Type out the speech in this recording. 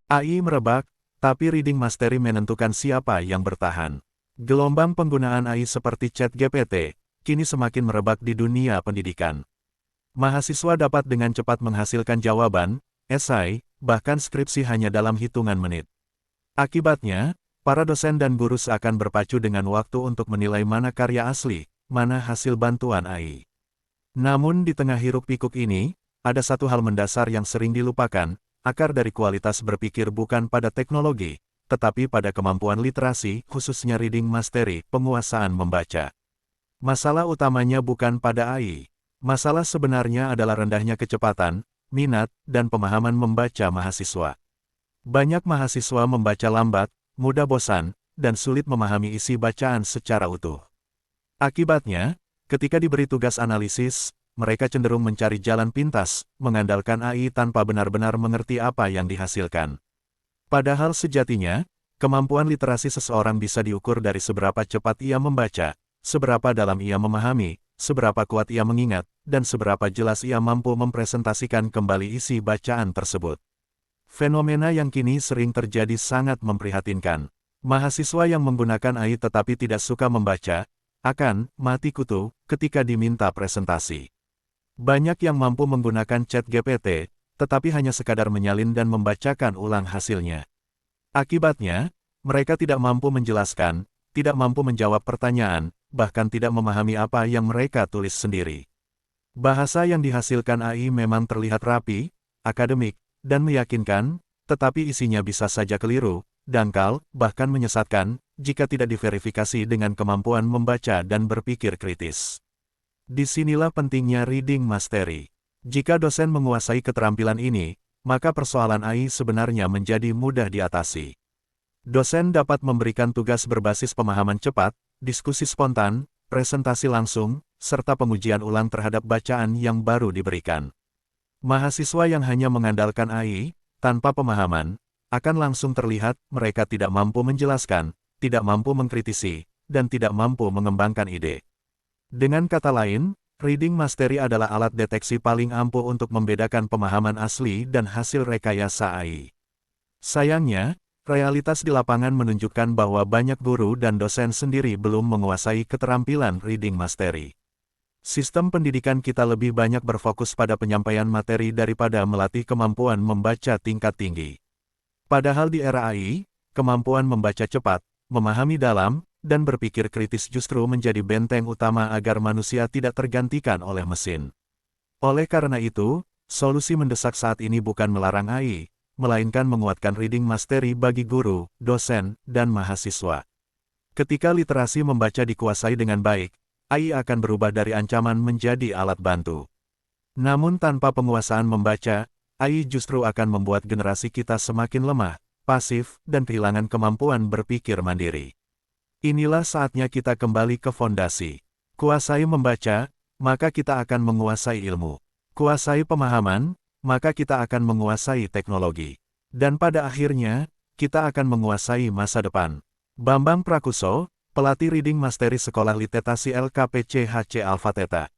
AI merebak, tapi Reading Mastery menentukan siapa yang bertahan. Gelombang penggunaan AI seperti ChatGPT kini semakin merebak di dunia pendidikan. Mahasiswa dapat dengan cepat menghasilkan jawaban, esai, bahkan skripsi hanya dalam hitungan menit. Akibatnya, para dosen dan guru seakan berpacu dengan waktu untuk menilai mana karya asli, mana hasil bantuan AI. Namun di tengah hiruk-pikuk ini, ada satu hal mendasar yang sering dilupakan, akar dari kualitas berpikir bukan pada teknologi, tetapi pada kemampuan literasi, khususnya reading mastery, penguasaan membaca. Masalah utamanya bukan pada AI. Masalah sebenarnya adalah rendahnya kecepatan, minat, dan pemahaman membaca mahasiswa. Banyak mahasiswa membaca lambat, mudah bosan, dan sulit memahami isi bacaan secara utuh. Akibatnya, ketika diberi tugas analisis, mereka cenderung mencari jalan pintas, mengandalkan AI tanpa benar-benar mengerti apa yang dihasilkan. Padahal sejatinya, kemampuan literasi seseorang bisa diukur dari seberapa cepat ia membaca, seberapa dalam ia memahami, seberapa kuat ia mengingat, dan seberapa jelas ia mampu mempresentasikan kembali isi bacaan tersebut. Fenomena yang kini sering terjadi sangat memprihatinkan. Mahasiswa yang menggunakan AI tetapi tidak suka membaca, akan mati kutu ketika diminta presentasi. Banyak yang mampu menggunakan ChatGPT, tetapi hanya sekadar menyalin dan membacakan ulang hasilnya. Akibatnya, mereka tidak mampu menjelaskan, tidak mampu menjawab pertanyaan, bahkan tidak memahami apa yang mereka tulis sendiri. Bahasa yang dihasilkan AI memang terlihat rapi, akademik, dan meyakinkan, tetapi isinya bisa saja keliru, dangkal, bahkan menyesatkan, jika tidak diverifikasi dengan kemampuan membaca dan berpikir kritis. Disinilah pentingnya reading mastery. Jika dosen menguasai keterampilan ini, maka persoalan AI sebenarnya menjadi mudah diatasi. Dosen dapat memberikan tugas berbasis pemahaman cepat, diskusi spontan, presentasi langsung, serta pengujian ulang terhadap bacaan yang baru diberikan. Mahasiswa yang hanya mengandalkan AI, tanpa pemahaman, akan langsung terlihat mereka tidak mampu menjelaskan, tidak mampu mengkritisi, dan tidak mampu mengembangkan ide. Dengan kata lain, reading mastery adalah alat deteksi paling ampuh untuk membedakan pemahaman asli dan hasil rekayasa AI. Sayangnya, realitas di lapangan menunjukkan bahwa banyak guru dan dosen sendiri belum menguasai keterampilan reading mastery. Sistem pendidikan kita lebih banyak berfokus pada penyampaian materi daripada melatih kemampuan membaca tingkat tinggi. Padahal di era AI, kemampuan membaca cepat, memahami dalam, dan berpikir kritis justru menjadi benteng utama agar manusia tidak tergantikan oleh mesin. Oleh karena itu, solusi mendesak saat ini bukan melarang AI, melainkan menguatkan reading mastery bagi guru, dosen, dan mahasiswa. Ketika literasi membaca dikuasai dengan baik, AI akan berubah dari ancaman menjadi alat bantu. Namun tanpa penguasaan membaca, AI justru akan membuat generasi kita semakin lemah, pasif, dan kehilangan kemampuan berpikir mandiri. Inilah saatnya kita kembali ke fondasi. Kuasai membaca, maka kita akan menguasai ilmu. Kuasai pemahaman, maka kita akan menguasai teknologi. Dan pada akhirnya, kita akan menguasai masa depan. Bambang Prakuso, Pelatih Reading Mastery Sekolah Literasi LKPC HC Alpha Theta.